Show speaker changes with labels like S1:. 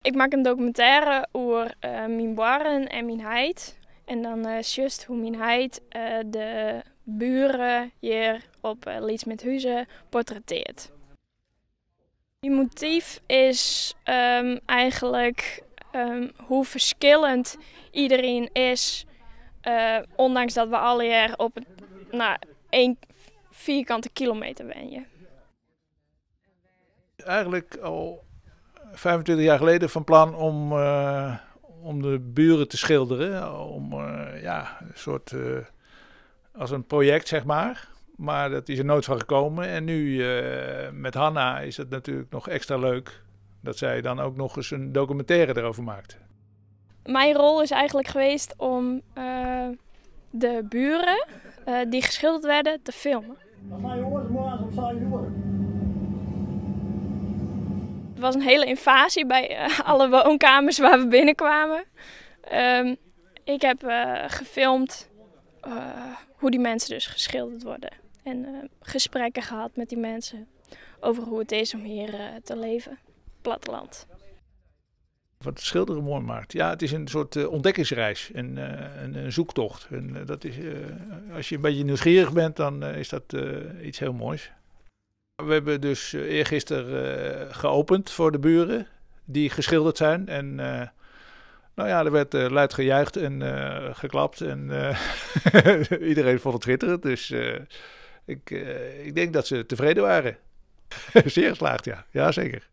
S1: Ik maak een documentaire over mijn barren en mijn heid. En dan juist hoe mijn heid de buren hier op Lieds met Huizen portretteert. Mijn motief is eigenlijk hoe verschillend iedereen is. Ondanks dat we alle hier op 1 vierkante kilometer wonen.
S2: Eigenlijk al 25 jaar geleden van plan om de buren te schilderen. Om een soort als een project, zeg maar. Maar dat is er nooit van gekomen. En nu met Hanna is het natuurlijk nog extra leuk dat zij dan ook nog eens een documentaire erover maakt.
S1: Mijn rol is eigenlijk geweest om de buren die geschilderd werden te filmen. Het was een hele invasie bij alle woonkamers waar we binnenkwamen. Ik heb gefilmd hoe die mensen dus geschilderd worden. En gesprekken gehad met die mensen over hoe het is om hier te leven, platteland.
S2: Wat het schilderen mooi maakt. Ja, het is een soort ontdekkingsreis, een zoektocht. En dat is, als je een beetje nieuwsgierig bent, dan is dat iets heel moois. We hebben dus eergisteren geopend voor de buren die geschilderd zijn. En er werd luid gejuicht en geklapt. En iedereen vond het schitterend. Dus ik denk dat ze tevreden waren. Zeer geslaagd, ja. Ja, zeker.